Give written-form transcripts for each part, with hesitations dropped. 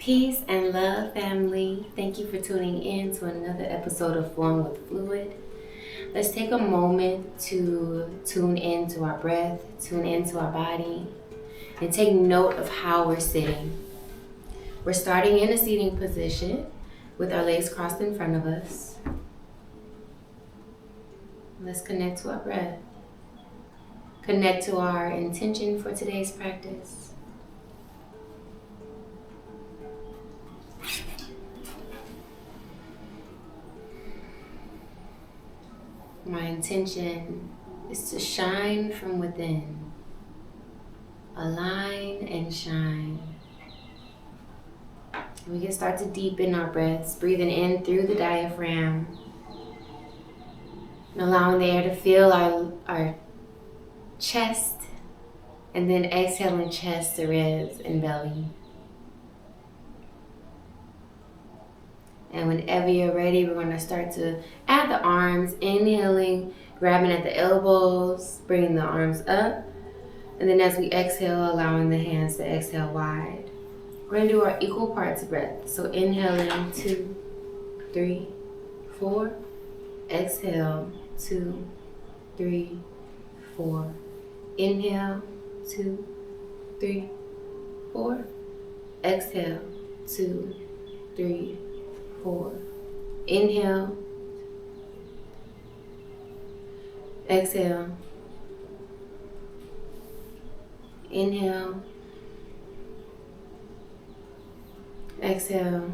Peace and love, family. Thank you for tuning in to another episode of Flowing with Fluid. Let's take a moment to tune into our breath, tune into our body, and take note of how we're sitting. We're starting in a seating position with our legs crossed in front of us. Let's connect to our breath. Connect to our intention for today's practice. My intention is to shine from within. Align and shine. We can start to deepen our breaths, breathing in through the diaphragm and allowing the air to fill our chest, and then exhaling chest to ribs and belly. And whenever you're ready, we're going to start to add the arms, inhaling, grabbing at the elbows, bringing the arms up. And then as we exhale, allowing the hands to exhale wide. We're going to do our equal parts breath. So inhaling, 2, 3, 4. Exhale, 2, 3, 4. Inhale, 2, 3, 4. Exhale, 2, 3, 4. Inhale. Exhale. Inhale. Exhale.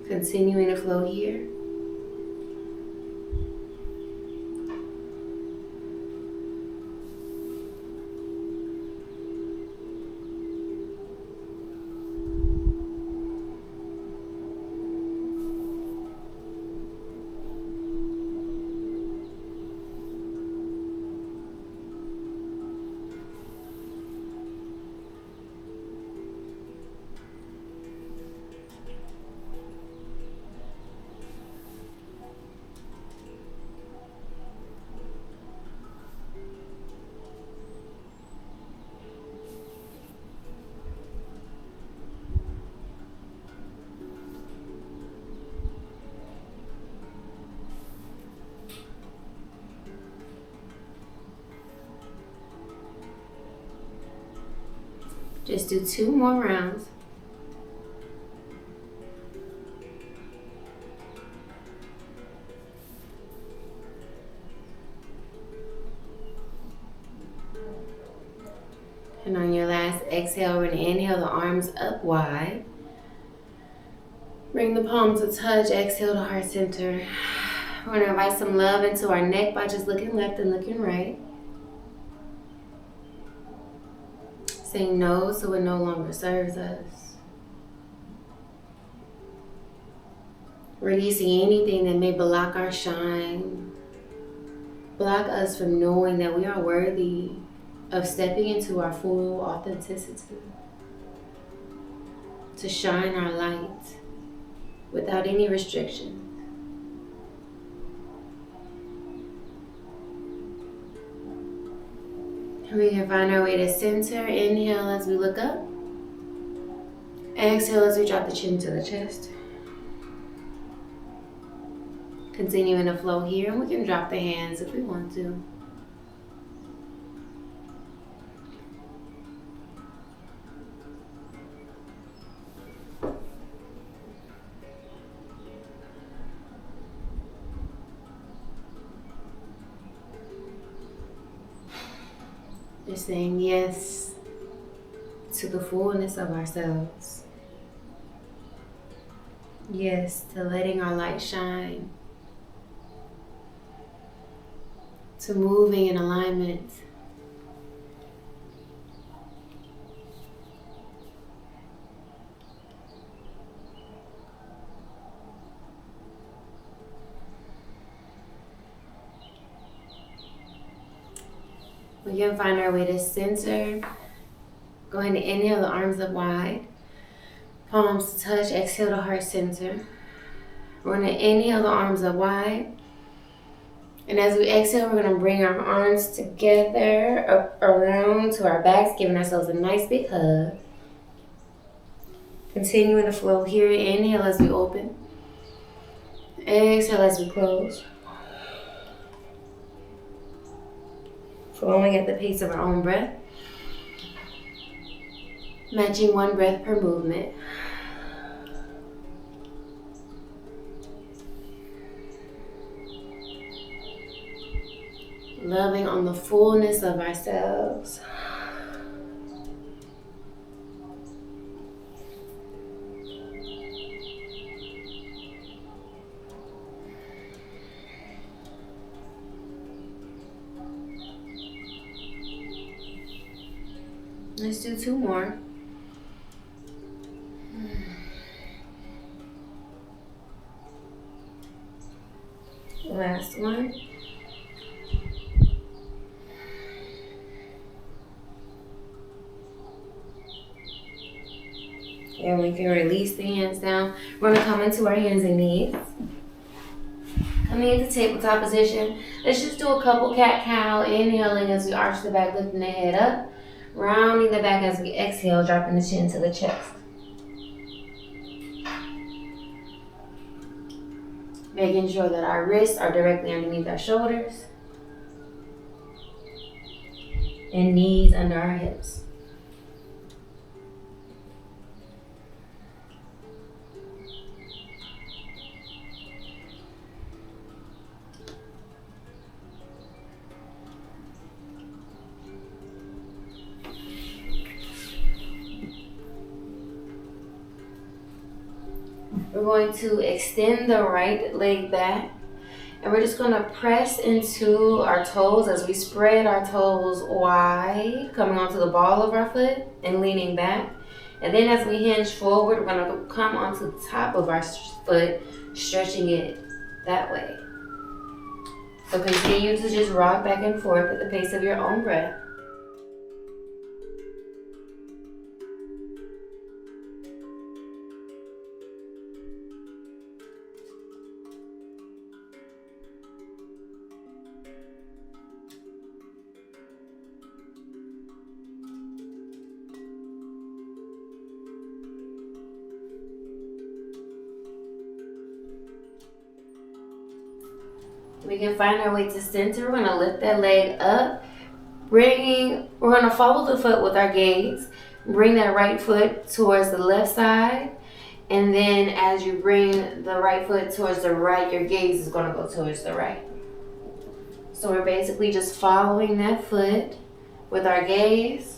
Continuing to flow here. Just do 2 more rounds. And on your last exhale, we're going to inhale the arms up wide. Bring the palms to touch, exhale to heart center. We're going to invite some love into our neck by just looking left and looking right. Saying no so it no longer serves us. Releasing anything that may block our shine, block us from knowing that we are worthy of stepping into our full authenticity, to shine our light without any restriction. We can find our way to center. Inhale as we look up. Exhale as we drop the chin to the chest. Continuing to flow here, and we can drop the hands if we want to. Just saying yes to the fullness of ourselves. Yes to letting our light shine. To moving in alignment. We can find our way to center. Go ahead and inhale the arms up wide. Palms to touch, exhale to heart center. We're going to inhale the arms up wide. And as we exhale, we're going to bring our arms together up around to our backs, giving ourselves a nice big hug. Continuing the flow here. Inhale as we open. Exhale as we close. Flowing at the pace of our own breath. Matching one breath per movement. Loving on the fullness of ourselves. Let's do 2 more. Last one. And we can release the hands down. We're going to come into our hands and knees. Coming into tabletop position. Let's just do a couple cat-cow. Inhaling as we arch the back, lifting the head up. Rounding the back as we exhale, dropping the chin to the chest. Making sure that our wrists are directly underneath our shoulders. And knees under our hips. We're going to extend the right leg back, and we're just going to press into our toes as we spread our toes wide, coming onto the ball of our foot and leaning back. And then as we hinge forward, we're going to come onto the top of our foot, stretching it that way. So continue to just rock back and forth at the pace of your own breath. We can find our way to center. We're going to lift that leg up. We're going to follow the foot with our gaze. Bring that right foot towards the left side. And then as you bring the right foot towards the right, your gaze is going to go towards the right. So we're basically just following that foot with our gaze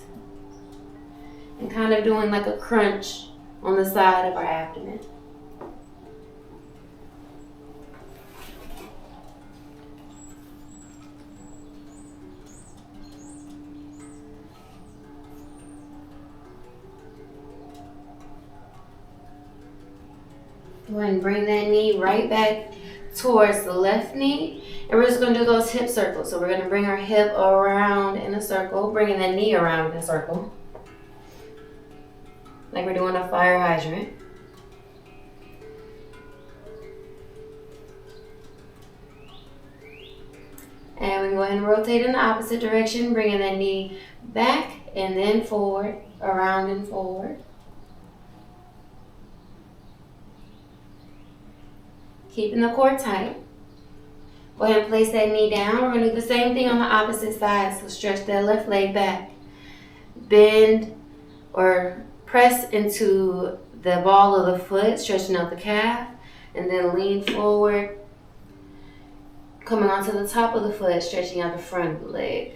and kind of doing like a crunch on the side of our abdomen. Go ahead and bring that knee right back towards the left knee. And we're just going to do those hip circles. So we're going to bring our hip around in a circle, bringing that knee around in a circle. Like we're doing a fire hydrant. And we can go ahead and rotate in the opposite direction, bringing that knee back and then forward, around and forward. Keeping the core tight. Go ahead and place that knee down. We're going to do the same thing on the opposite side. So stretch that left leg back. Bend or press into the ball of the foot, stretching out the calf. And then lean forward. Coming onto the top of the foot, stretching out the front of the leg.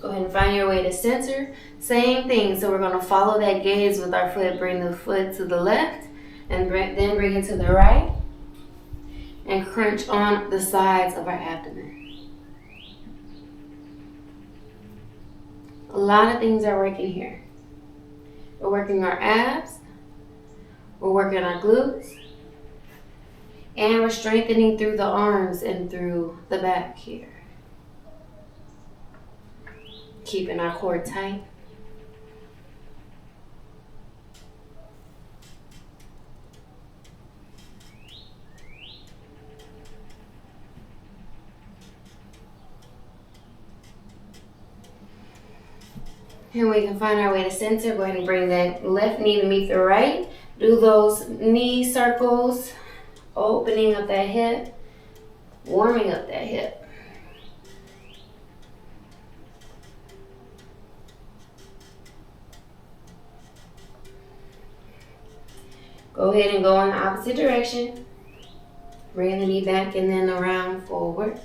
Go ahead and find your way to center. Same thing. So we're going to follow that gaze with our foot. Bring the foot to the left and then bring it to the right. And crunch on the sides of our abdomen. A lot of things are working here. We're working our abs. We're working our glutes. And we're strengthening through the arms and through the back here. Keeping our core tight. And we can find our way to center. Go ahead and bring that left knee to meet the right. Do those knee circles, opening up that hip, warming up that hip. Go ahead and go in the opposite direction. Bring the knee back and then around forward.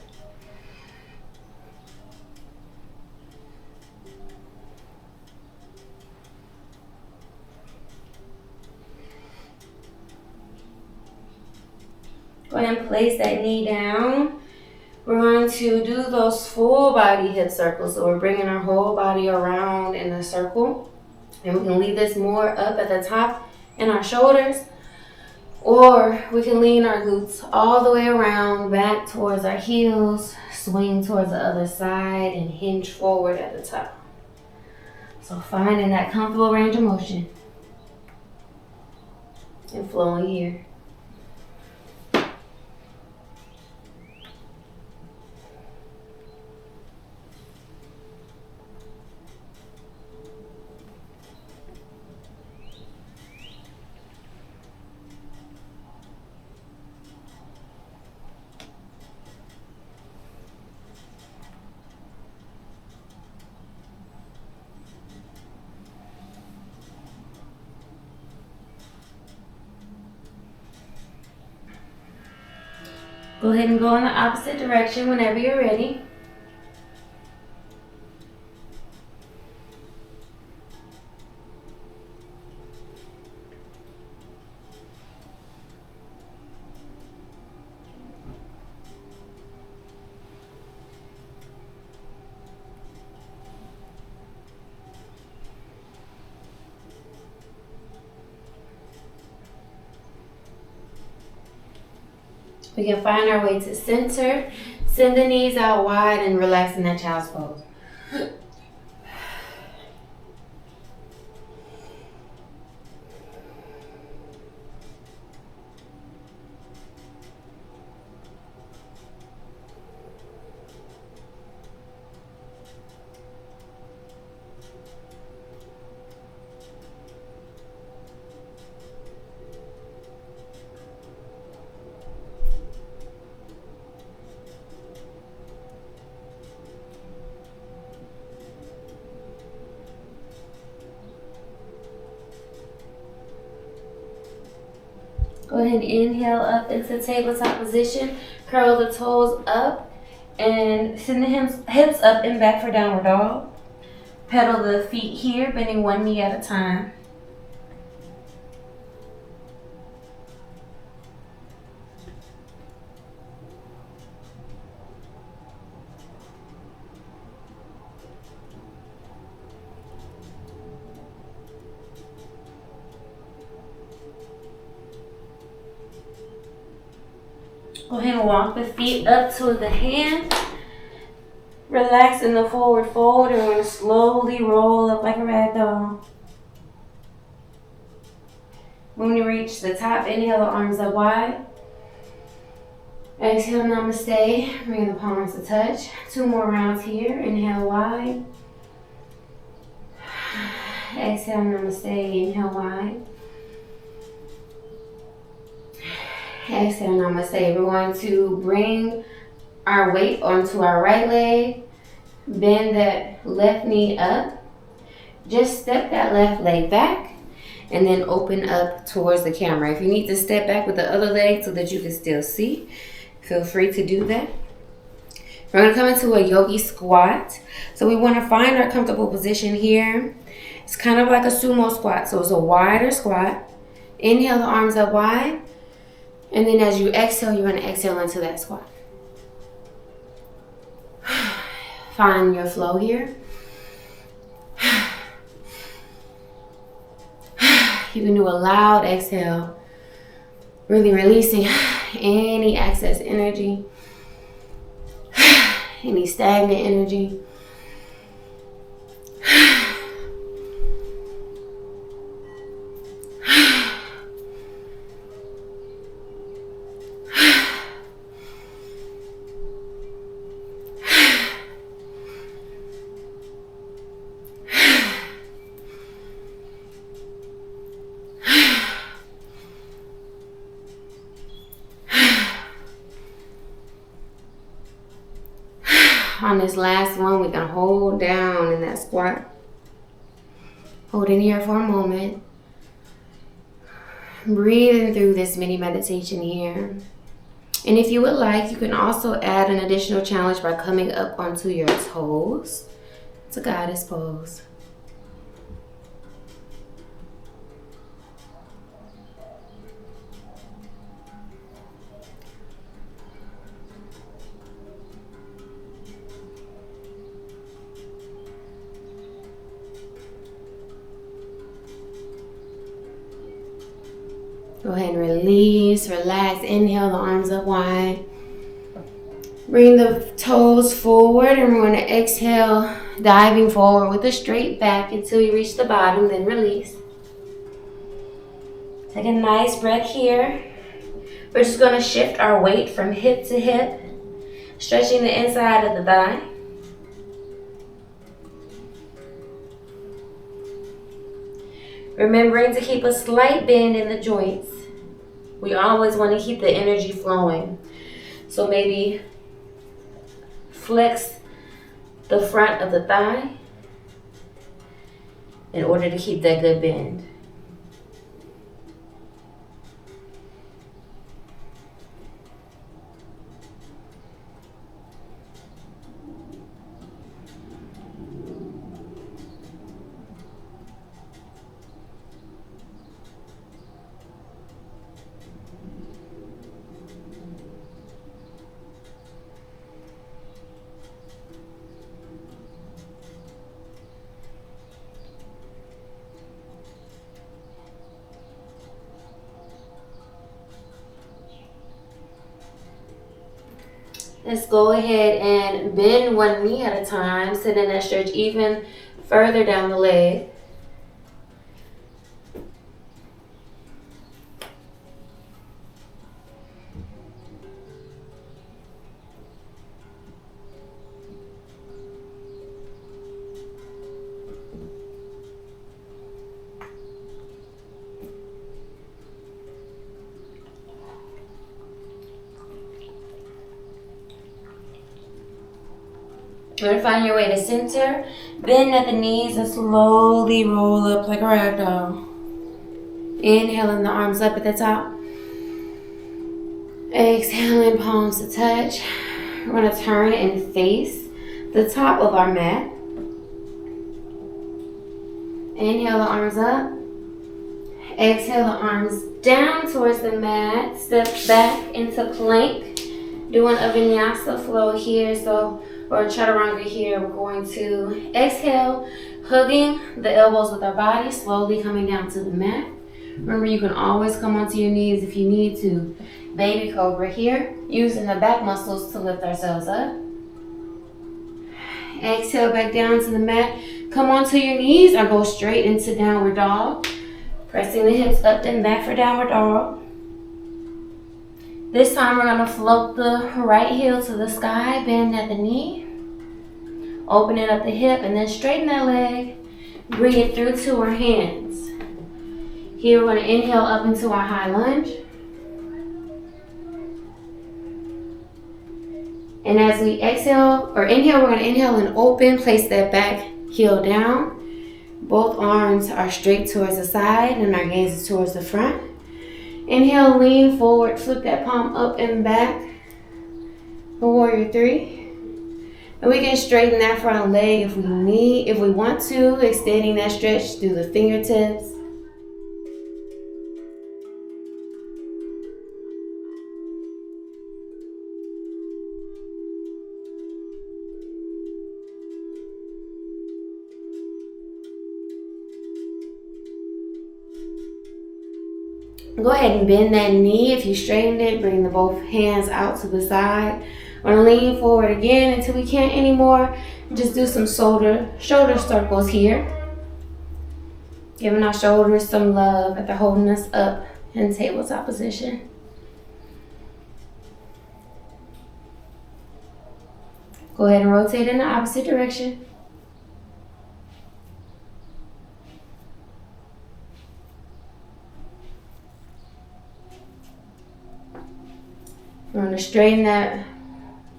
Go ahead and place that knee down. We're going to do those full body hip circles. So we're bringing our whole body around in a circle. And we can leave this more up at the top in our shoulders. Or we can lean our glutes all the way around, back towards our heels, swing towards the other side, and hinge forward at the top. So finding that comfortable range of motion and flowing here. Go ahead and go in the opposite direction whenever you're ready. We can find our way to center. Send the knees out wide and relax in that child's pose. Go ahead and inhale up into tabletop position. Curl the toes up and send the hips up and back for downward dog. Pedal the feet here, bending one knee at a time. Go ahead and walk the feet up to the hand. Relax in the forward fold, and we're going to slowly roll up like a rag doll. When you reach the top, inhale the arms up wide. Exhale, namaste. Bring the palms to touch. 2 more rounds here. Inhale wide. Exhale, namaste. Inhale wide. Exhale, namaste. We're going to bring our weight onto our right leg. Bend that left knee up. Just step that left leg back and then open up towards the camera. If you need to step back with the other leg so that you can still see, feel free to do that. We're going to come into a yogi squat. So we want to find our comfortable position here. It's kind of like a sumo squat. So it's a wider squat. Inhale the arms up wide. And then as you exhale, you're going to exhale into that squat. Find your flow here. You can do a loud exhale, really releasing any excess energy, any stagnant energy. on this last one, we can hold down in that squat. Hold in here for a moment. Breathing through this mini meditation here. And if you would like, you can also add an additional challenge by coming up onto your toes. It's a goddess pose. Go ahead and release, relax, inhale the arms up wide. Bring the toes forward and we're going to exhale, diving forward with a straight back until you reach the bottom, then release. Take a nice breath here. We're just going to shift our weight from hip to hip, stretching the inside of the thigh. Remembering to keep a slight bend in the joints. We always want to keep the energy flowing. So maybe flex the front of the thigh in order to keep that good bend. Let's go ahead and bend one knee at a time, sending that stretch even further down the leg. You're going to find your way to center. Bend at the knees and slowly roll up like a rag doll. Inhaling the arms up at the top. Exhaling, palms to touch. We're going to turn and face the top of our mat. Inhale the arms up. Exhale the arms down towards the mat. Step back into plank. Doing a Vinyasa flow here. Or chaturanga here, we're going to exhale, hugging the elbows with our body, slowly coming down to the mat. Remember, you can always come onto your knees if you need to. Baby cobra here, using the back muscles to lift ourselves up. Exhale back down to the mat. Come onto your knees or go straight into downward dog. Pressing the hips up and back for downward dog. This time we're going to float the right heel to the sky, bend at the knee. Opening up the hip and then straighten that leg. Bring it through to our hands. Here we're going to inhale up into our high lunge. And as we exhale or inhale, we're going to inhale and open. Place that back heel down. Both arms are straight towards the side and our gaze is towards the front. Inhale, lean forward, flip that palm up and back. Warrior 3. And we can straighten that front leg if we want to, extending that stretch through the fingertips. Go ahead and bend that knee. If you straightened it, bring the both hands out to the side. We're going to lean forward again until we can't anymore. Just do some shoulder circles here. Giving our shoulders some love after holding us up in tabletop position. Go ahead and rotate in the opposite direction. We're going to straighten that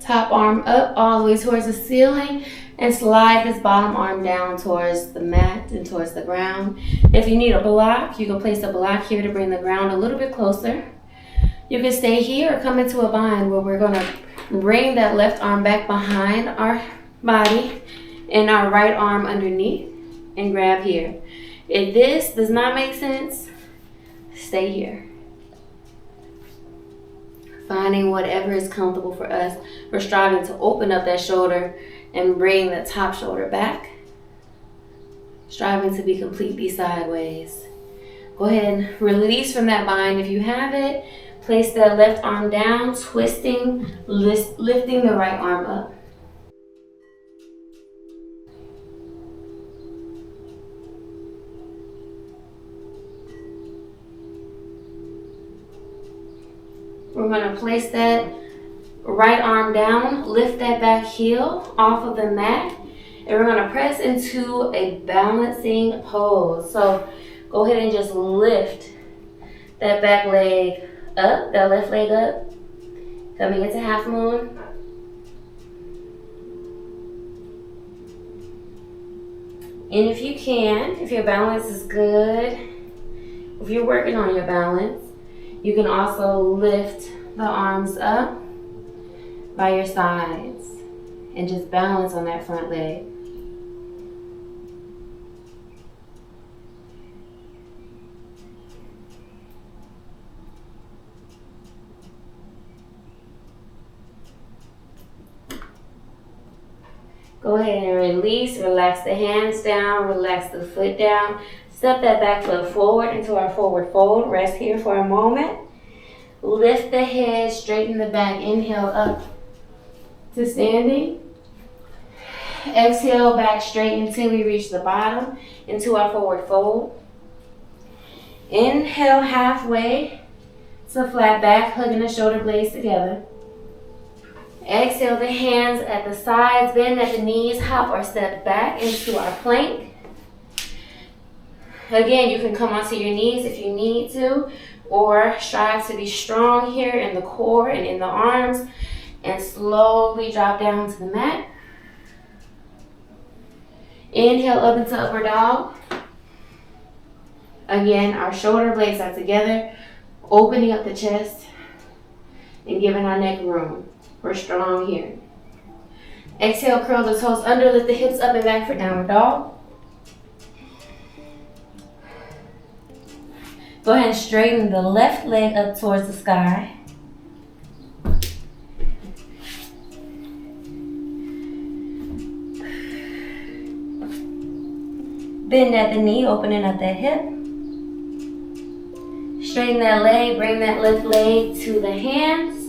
Top arm up all the way towards the ceiling and slide this bottom arm down towards the mat and towards the ground. If you need a block, you can place a block here to bring the ground a little bit closer. You can stay here or come into a bind where we're going to bring that left arm back behind our body and our right arm underneath and grab here. If this does not make sense, stay here. Finding whatever is comfortable for us. We're striving to open up that shoulder and bring the top shoulder back. Striving to be completely sideways. Go ahead and release from that bind if you have it. Place that left arm down, twisting, lifting the right arm up. We're going to place that right arm down, lift that back heel off of the mat, and we're going to press into a balancing pose. So go ahead and just lift that back leg up, that left leg up, coming into half moon. And if you can, if your balance is good, if you're working on your balance, you can also lift the arms up by your sides and just balance on that front leg. Go ahead and release, relax the hands down, relax the foot down. Step that back foot forward into our forward fold. Rest here for a moment. Lift the head, straighten the back. Inhale up to standing. Exhale back straight until we reach the bottom into our forward fold. Inhale halfway to flat back, hugging the shoulder blades together. Exhale the hands at the sides, bend at the knees, hop or step back into our plank. Again, you can come onto your knees if you need to, or strive to be strong here in the core and in the arms, and slowly drop down to the mat. Inhale up into upward dog. Again, our shoulder blades are together, opening up the chest and giving our neck room. We're strong here. Exhale, curl the toes under, lift the hips up and back for downward dog. Go ahead and straighten the left leg up towards the sky. Bend at the knee, opening up that hip. Straighten that leg, bring that left leg to the hands.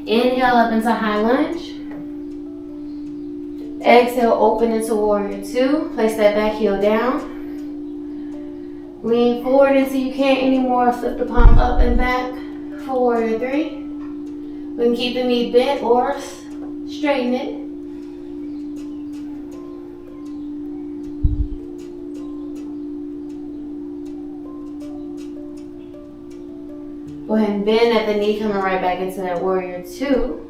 Inhale up into high lunge. Exhale, open into warrior two. Place that back heel down. Lean forward until you can't anymore. Flip the palm up and back for warrior three. We can keep the knee bent or straighten it. Go ahead and bend at the knee, coming right back into that warrior two.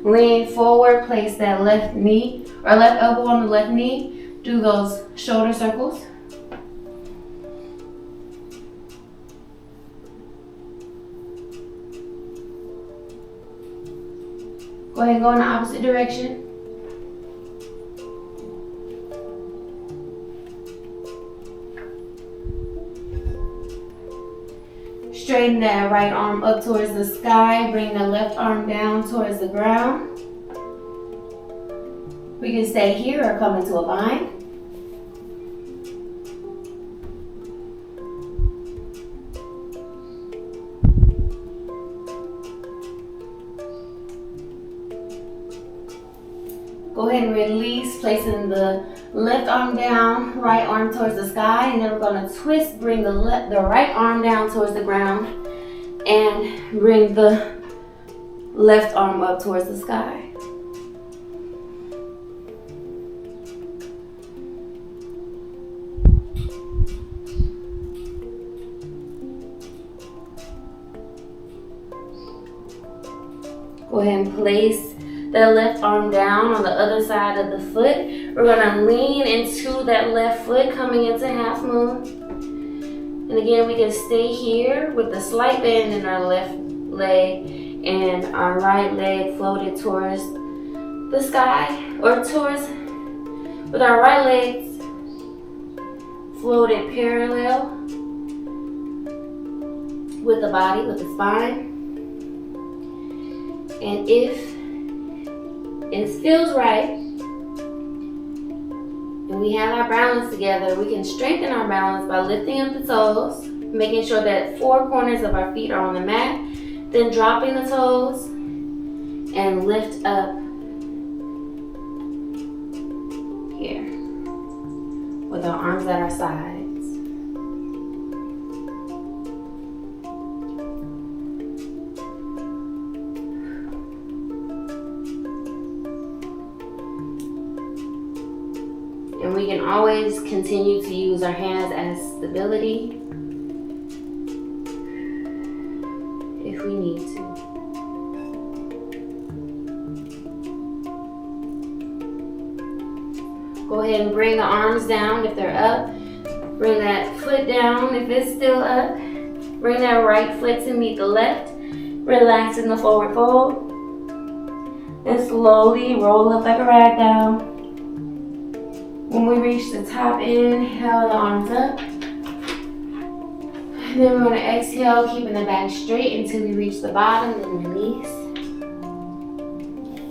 Lean forward, place that left knee or left elbow on the left knee. Do those shoulder circles. Go ahead and go in the opposite direction. Straighten that right arm up towards the sky. Bring the left arm down towards the ground. We can stay here or come into a bind. Go ahead and release, placing the left arm down, right arm towards the sky, and then we're going to twist, bring the right arm down towards the ground, and bring the left arm up towards the sky. Go ahead and place that left arm down on the other side of the foot. We're gonna lean into that left foot, coming into half moon. And again, we can stay here with a slight bend in our left leg and our right leg floated towards the sky, or towards, with our right legs floated parallel with the body, with the spine. And if it feels right, and we have our balance together, we can strengthen our balance by lifting up the toes, making sure that 4 corners of our feet are on the mat, then dropping the toes and lift up here with our arms at our sides. And we can always continue to use our hands as stability if we need to. Go ahead and bring the arms down if they're up. Bring that foot down if it's still up. Bring that right foot to meet the left. Relax in the forward fold. And slowly roll up like a rag down. When we reach the top, inhale the arms up. And then we're going to exhale, keeping the back straight until we reach the bottom, then release.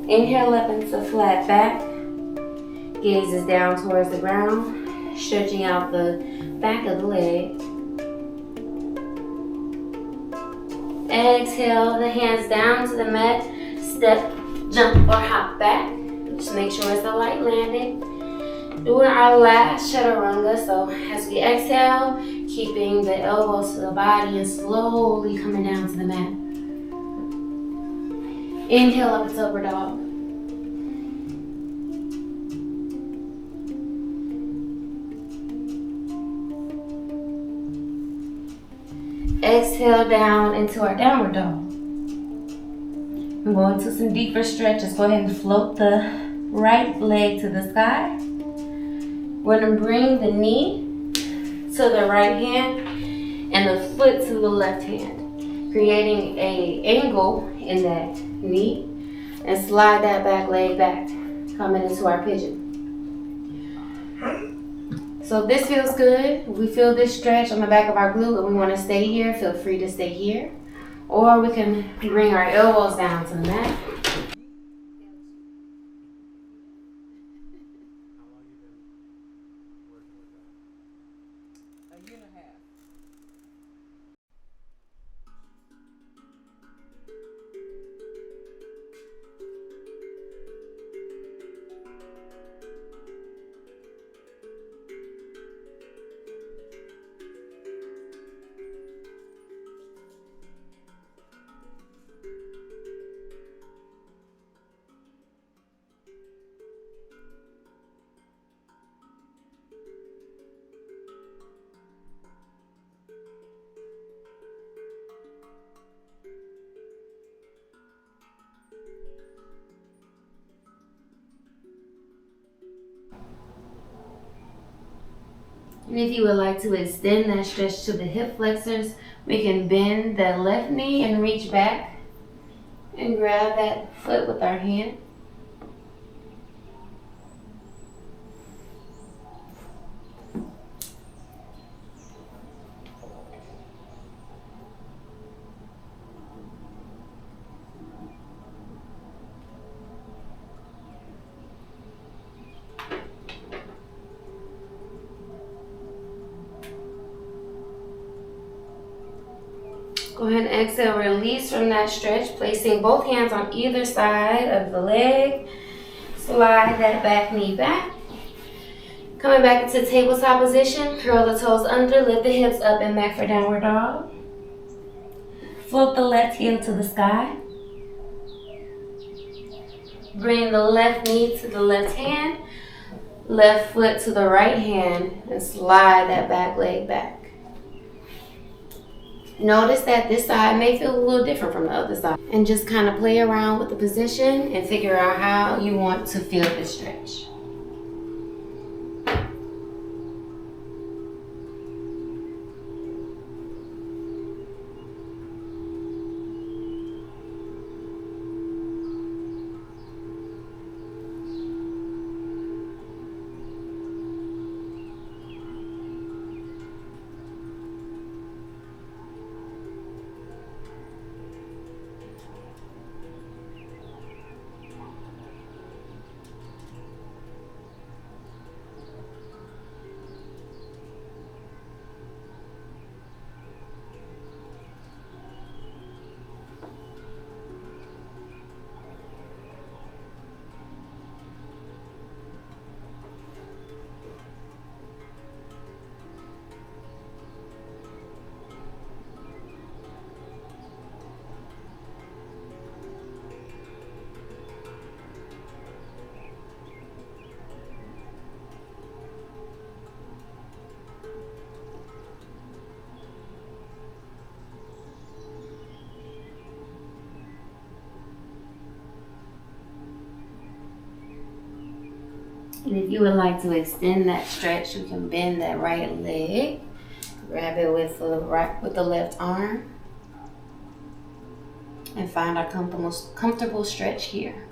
Inhale up into flat back. Gaze is down towards the ground, stretching out the back of the leg. Exhale, the hands down to the mat. Step, jump, or hop back. Just make sure it's a light landing. Doing our last chaturanga, so as we exhale, keeping the elbows to the body and slowly coming down to the mat. Inhale up to upward dog. Exhale down into our downward dog. And go into some deeper stretches. Go ahead and float the right leg to the sky. We're going to bring the knee to the right hand and the foot to the left hand, creating an angle in that knee, and slide that back leg back, coming into our pigeon. So if this feels good, we feel this stretch on the back of our glute and we want to stay here, feel free to stay here. Or we can bring our elbows down to the mat. And if you would like to extend that stretch to the hip flexors, we can bend that left knee and reach back and grab that foot with our hand. Go ahead and exhale, release from that stretch, placing both hands on either side of the leg. Slide that back knee back. Coming back into tabletop position, curl the toes under, lift the hips up and back for downward dog. Float the left heel to the sky. Bring the left knee to the left hand, left foot to the right hand, and slide that back leg back. Notice that this side may feel a little different from the other side. And just kind of play around with the position and figure out how you want to feel the stretch. And if you would like to extend that stretch, you can bend that right leg. Grab it with the left arm. And find our comfortable stretch here.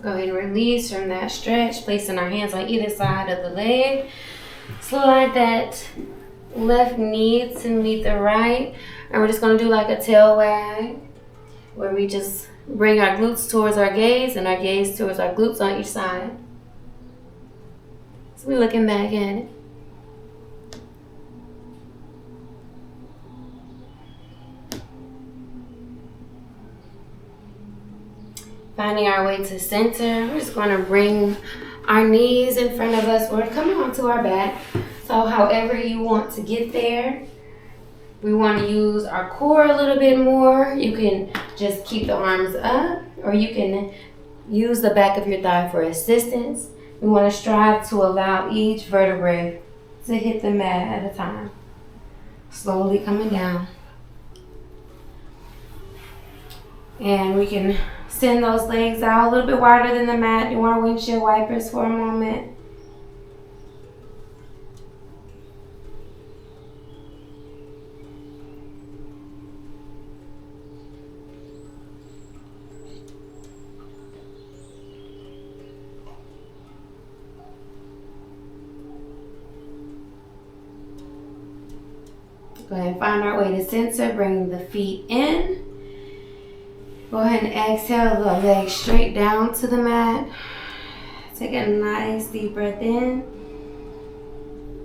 Go ahead and release from that stretch, placing our hands on either side of the leg. Slide that left knee to meet the right. And we're just going to do like a tail wag, where we just bring our glutes towards our gaze and our gaze towards our glutes on each side. So we're looking back at it. Finding our way to center, we're just going to bring our knees in front of us. We're coming onto our back. So however you want to get there, we want to use our core a little bit more. You can just keep the arms up, or you can use the back of your thigh for assistance. We want to strive to allow each vertebrae to hit the mat at a time. Slowly coming down. And we can send those legs out a little bit wider than the mat. You want windshield wipers for a moment. Go ahead and find our way to center, bring the feet in. Go ahead and exhale the legs straight down to the mat. Take a nice deep breath in.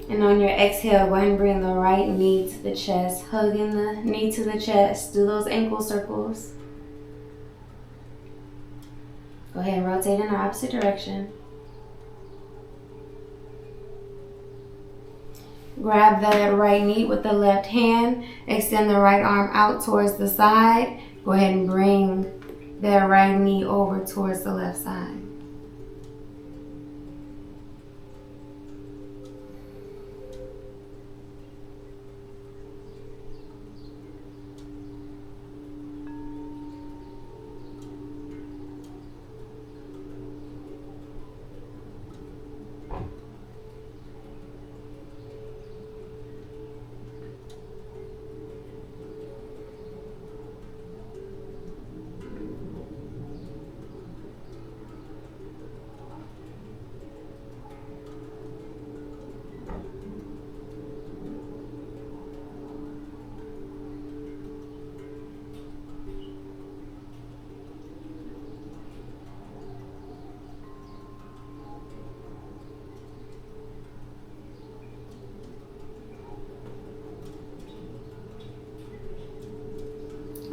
And on your exhale, go ahead and bring the right knee to the chest, hugging the knee to the chest. Do those ankle circles. Go ahead and rotate in the opposite direction. Grab that right knee with the left hand. Extend the right arm out towards the side. Go ahead and bring that right knee over towards the left side.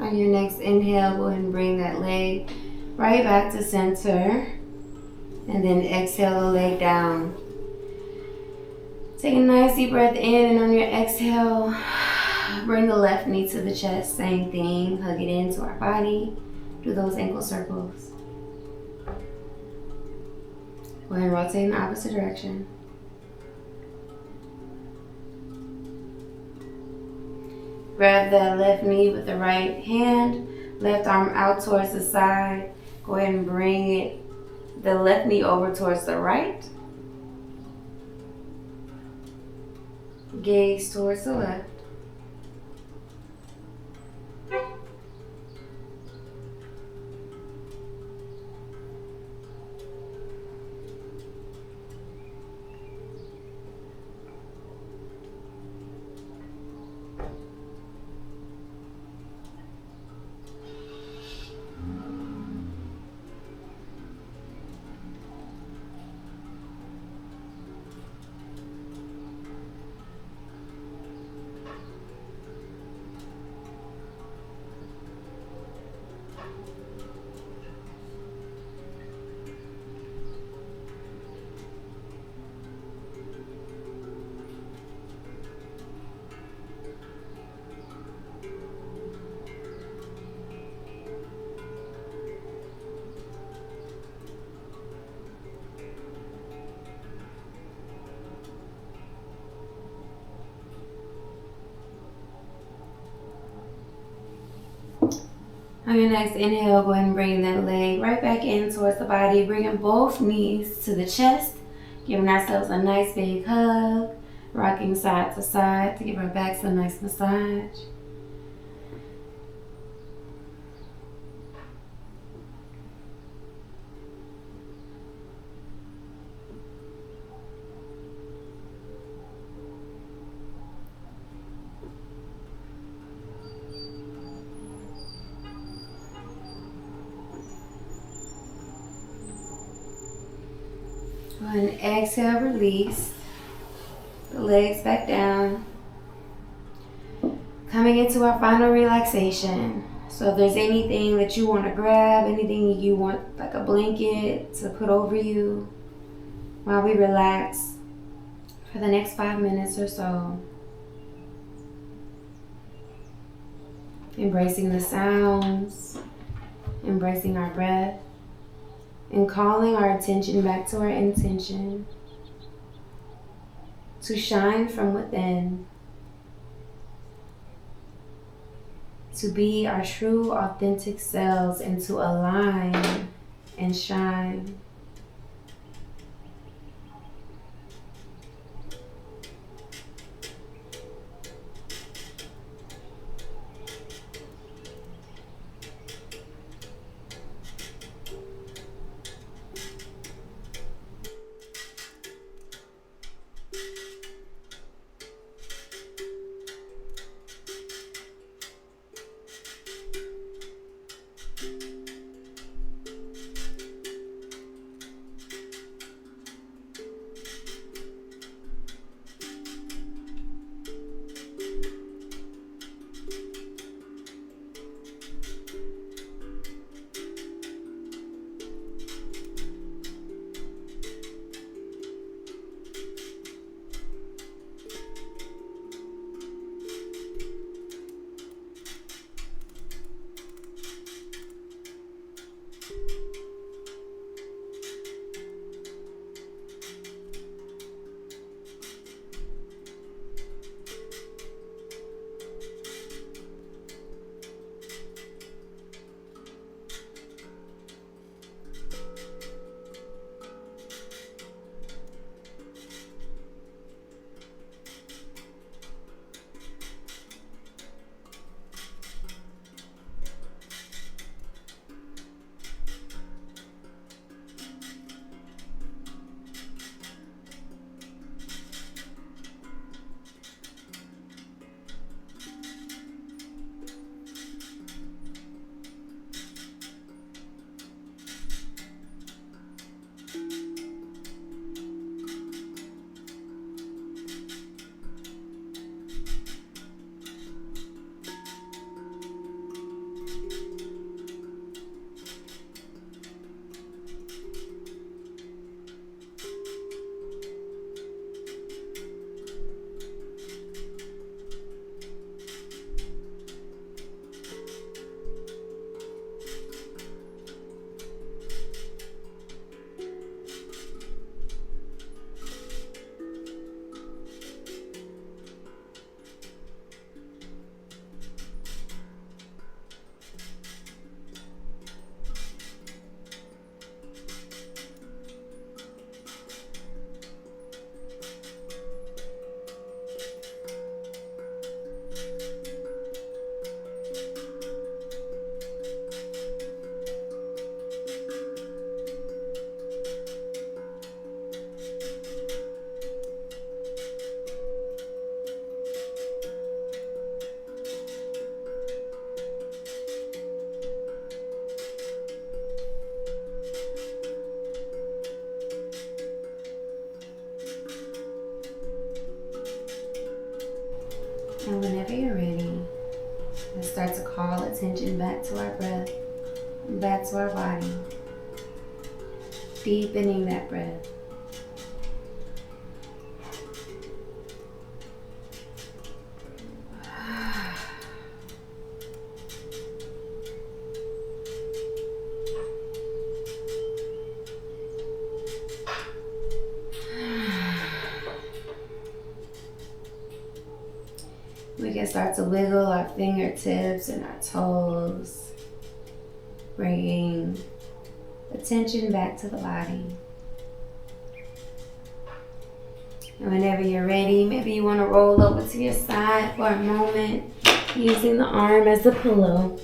On your next inhale, go ahead and bring that leg right back to center. And then exhale the leg down. Take a nice deep breath in, and on your exhale, bring the left knee to the chest. Same thing, hug it into our body. Do those ankle circles. Go ahead and rotate in the opposite direction. Grab that left knee with the right hand, left arm out towards the side. Go ahead and bring the left knee over towards the right. Gaze towards the left. On your next inhale, go ahead and bring that leg right back in towards the body, bringing both knees to the chest, giving ourselves a nice big hug, rocking side to side to give our backs a nice massage. Go ahead and exhale, release the legs back down. Coming into our final relaxation. So if there's anything that you want to grab, anything you want, like a blanket to put over you while we relax for the next 5 minutes or so. Embracing the sounds, embracing our breath, and calling our attention back to our intention to shine from within, to be our true, authentic selves, and to align and shine. And whenever you're ready, let's start to call attention back to our breath, back to our body. Deepening that breath. We can start to wiggle our fingertips and our toes, bringing attention back to the body. And whenever you're ready, maybe you want to roll over to your side for a moment, using the arm as a pillow.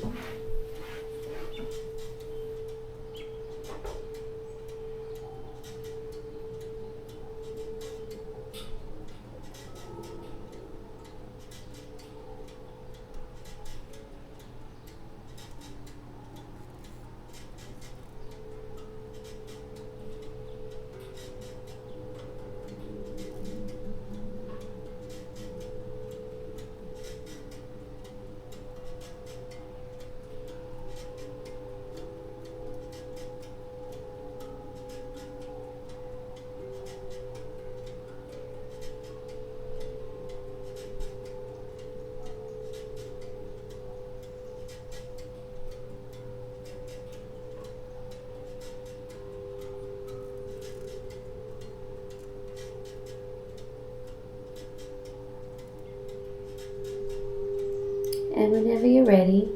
And whenever you're ready,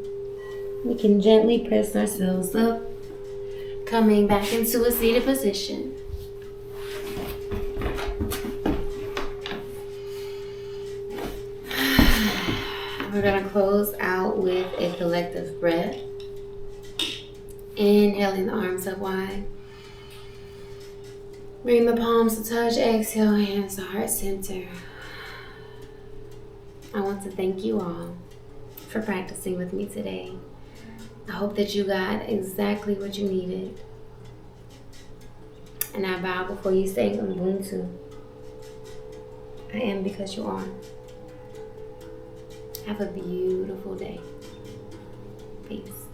we can gently press ourselves up, coming back into a seated position. We're going to close out with a collective breath. Inhaling the arms up wide. Bring the palms to touch. Exhale, hands to heart center. I want to thank you all for practicing with me today. I hope that you got exactly what you needed. And I bow before you saying Ubuntu. I am because you are. Have a beautiful day. Peace.